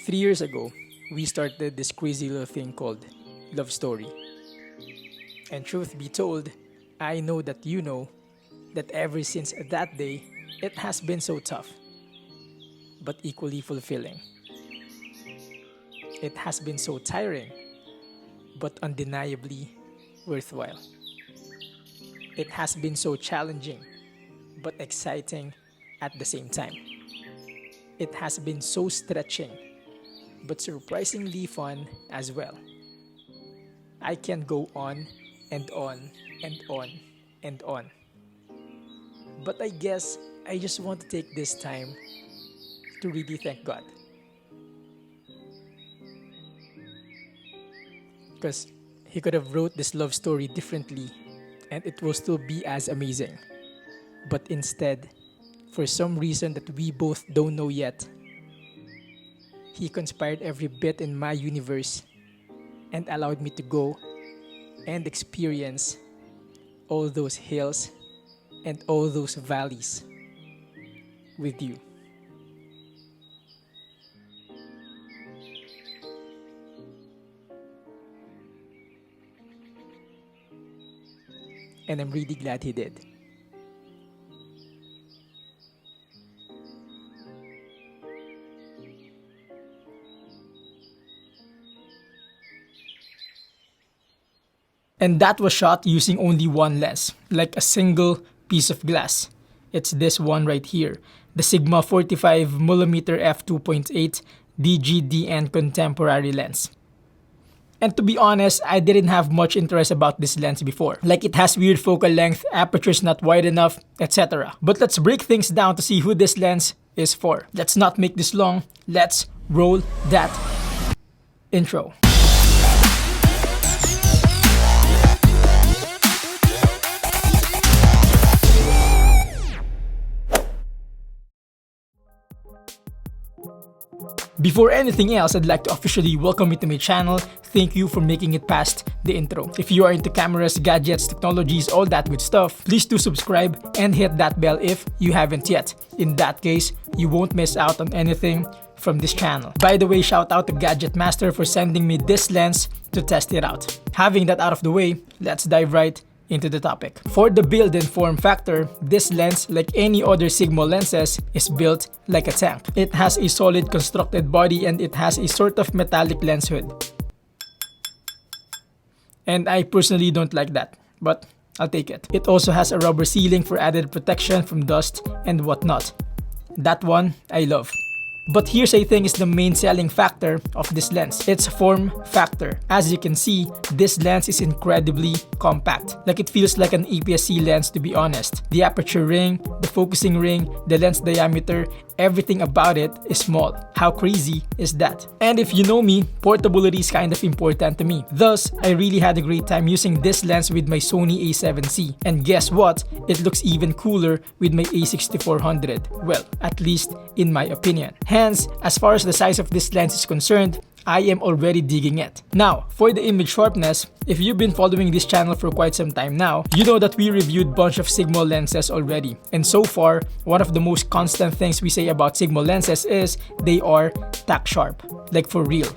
3 years ago, we started this crazy little thing called Love Story. And truth be told, I know that you know that ever since that day, it has been so tough, but equally fulfilling. It has been so tiring, but undeniably worthwhile. It has been so challenging, but exciting at the same time. It has been so stretching, but surprisingly fun as well. I can go on and on and on and on. But I guess I just want to take this time to really thank God. Because He could have wrote this love story differently and it will still be as amazing. But instead, for some reason that we both don't know yet, He conspired every bit in my universe and allowed me to go and experience all those hills and all those valleys with you. And I'm really glad He did. And that was shot using only one lens, like a single piece of glass. It's this one right here, the Sigma 45mm f2.8 DGDN contemporary lens. And to be honest, I didn't have much interest about this lens before. Like it has weird focal length, aperture's not wide enough, etc. But let's break things down to see who this lens is for. Let's not make this long, let's roll that intro. Before anything else, I'd like to officially welcome you to my channel. Thank you for making it past the intro. If you are into cameras, gadgets, technologies, all that good stuff, please do subscribe and hit that bell if you haven't yet. In that case, you won't miss out on anything from this channel. By the way, shout out to Gadget Master for sending me this lens to test it out. Having that out of the way, let's dive right into the topic. For the build and form factor, this lens, like any other Sigma lenses, is built like a tank. It has a solid constructed body and it has a sort of metallic lens hood. And I personally don't like that, but I'll take it. It also has a rubber sealing for added protection from dust and whatnot. That one, I love. But here's I think is the main selling factor of this lens. Its form factor. As you can see, this lens is incredibly compact. Like it feels like an APS-C lens, to be honest. The aperture ring, the focusing ring, the lens diameter, everything about it is small. How crazy is that? And if you know me, portability is kind of important to me. Thus, I really had a great time using this lens with my Sony a7C. And guess what? It looks even cooler with my a6400. Well, at least in my opinion. Hence, as far as the size of this lens is concerned, I am already digging it. Now, for the image sharpness, if you've been following this channel for quite some time now, you know that we reviewed bunch of Sigma lenses already. And so far, one of the most constant things we say about Sigma lenses is they are tack sharp, like for real.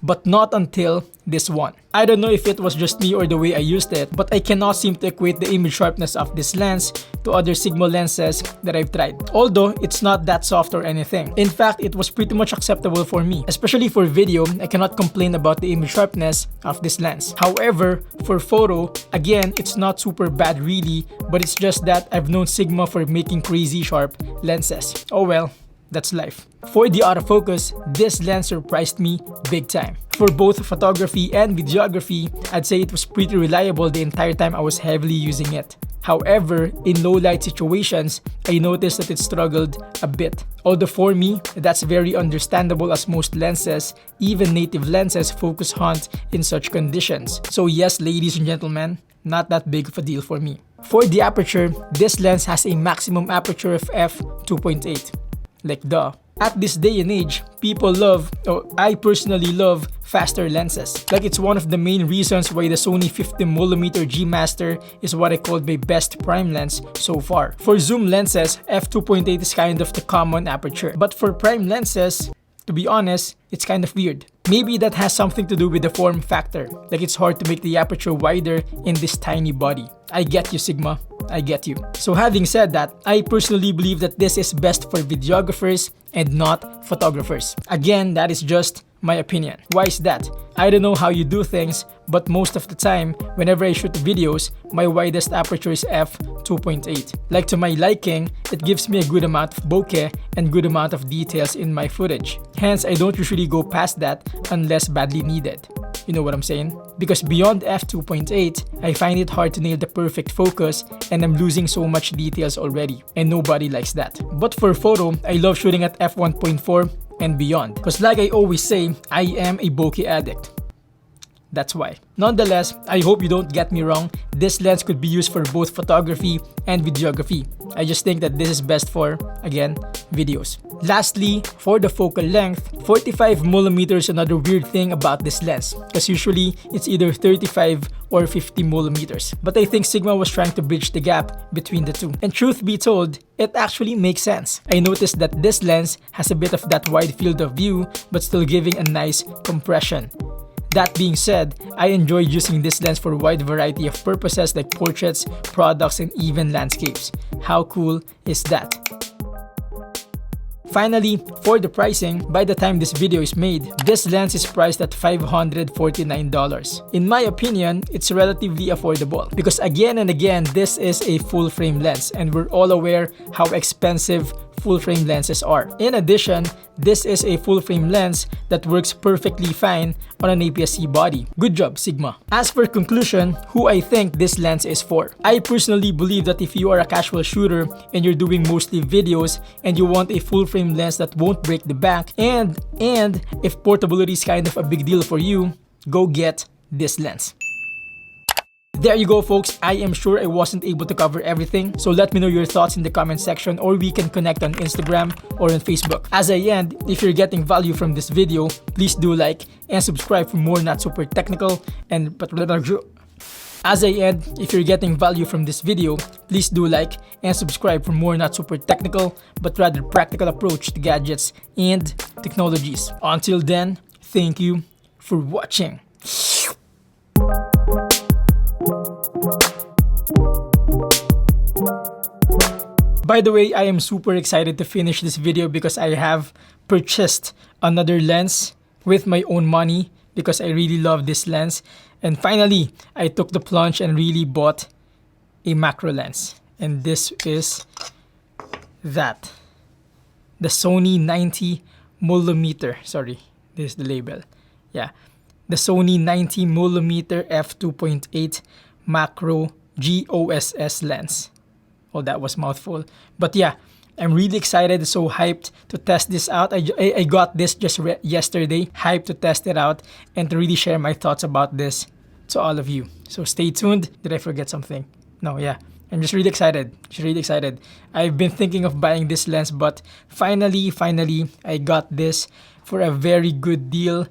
But not until this one. I don't know if it was just me or the way I used it, but I cannot seem to equate the image sharpness of this lens to other Sigma lenses that I've tried. Although, it's not that soft or anything. In fact, it was pretty much acceptable for me. Especially for video, I cannot complain about the image sharpness of this lens. However, for photo, again, it's not super bad really, but it's just that I've known Sigma for making crazy sharp lenses. Oh well. That's life. For the autofocus, this lens surprised me big time. For both photography and videography, I'd say it was pretty reliable the entire time I was heavily using it. However, in low light situations, I noticed that it struggled a bit. Although for me, that's very understandable as most lenses, even native lenses, focus hunt in such conditions. So yes, ladies and gentlemen, not that big of a deal for me. For the aperture, this lens has a maximum aperture of f2.8. Like duh. At this day and age, people love, or I personally love, faster lenses. Like it's one of the main reasons why the Sony 50mm G Master is what I called my best prime lens so far. For zoom lenses, f2.8 is kind of the common aperture. But for prime lenses, To be honest, it's kind of weird. Maybe that has something to do with the form factor. Like it's hard to make the aperture wider in this tiny body. I get you, Sigma. I get you. So having said that, I personally believe that this is best for videographers and not photographers. Again, that is just my opinion. Why is that? I don't know how you do things, but most of the time, whenever I shoot videos, my widest aperture is f2.8. Like to my liking, it gives me a good amount of bokeh and good amount of details in my footage. Hence, I don't usually go past that unless badly needed. You know what I'm saying? Because beyond f2.8, I find it hard to nail the perfect focus and I'm losing so much details already. And nobody likes that. But for photo, I love shooting at f1.4 and beyond. Because like I always say, I am a bokeh addict. That's why. Nonetheless, I hope you don't get me wrong, this lens could be used for both photography and videography. I just think that this is best for, again, videos. Lastly, for the focal length, 45mm is another weird thing about this lens, because usually it's either 35 or 50mm. But I think Sigma was trying to bridge the gap between the two. And truth be told, it actually makes sense. I noticed that this lens has a bit of that wide field of view, but still giving a nice compression. That being said, I enjoy using this lens for a wide variety of purposes like portraits, products, and even landscapes. How cool is that? Finally, for the pricing, by the time this video is made, this lens is priced at $549. In my opinion, it's relatively affordable because again and again, this is a full frame lens and we're all aware how expensive full frame lenses are. In addition, this is a full frame lens that works perfectly fine on an APS-C body. Good job, Sigma. As for conclusion, who I think this lens is for. I personally believe that if you are a casual shooter and you're doing mostly videos and you want a full frame lens that won't break the bank and if portability is kind of a big deal for you, go get this lens. There you go, folks. I am sure I wasn't able to cover everything, so let me know your thoughts in the comment section or we can connect on Instagram or on Facebook. As I end, if you're getting value from this video, please do like and subscribe for more not super technical and As I end, if you're getting value from this video, please do like and subscribe for more not super technical but rather practical approach to gadgets and technologies. Until then, thank you for watching. By the way, I am super excited to finish this video because I have purchased another lens with my own money because I really love this lens. And finally, I took the plunge and really bought a macro lens. And this is that. The Sony 90mm. Sorry, this is the label. Yeah. The Sony 90mm f2.8 macro GOSS lens. Oh, that was mouthful. But yeah, I'm really excited, so hyped to test this out. I got this just yesterday, hyped to test it out and to really share my thoughts about this to all of you. So stay tuned. Did I forget something? No, yeah. I'm just really excited. I've been thinking of buying this lens, but finally, I got this for a very good deal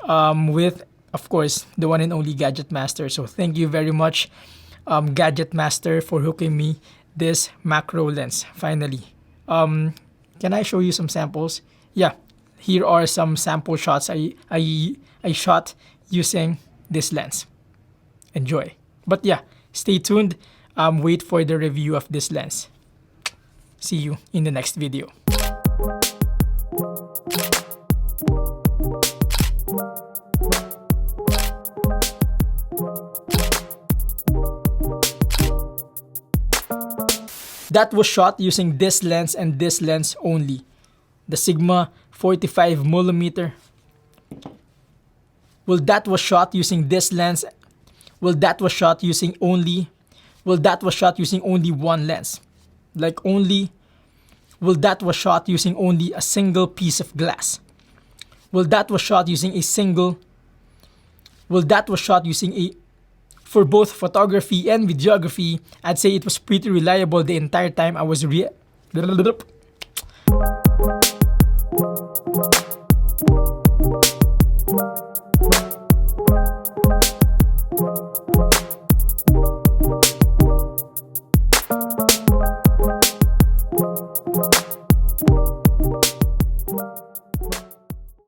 with, of course, the one and only Gadget Master. So thank you very much, Gadget Master, for hooking me this macro lens finally. Can I show you some samples? Yeah, here are some sample shots I shot using this lens. Enjoy. But yeah, stay tuned. Wait for the review of this lens. See you in the next video. That was shot using this lens and this lens only. The Sigma 45mm. Well, that was shot using this lens. Well, that was shot using only one lens. Like only. Well, that was shot using only a single piece of glass. Well, that was shot using a single. Well, that was shot using a. For both photography and videography, I'd say it was pretty reliable the entire time I was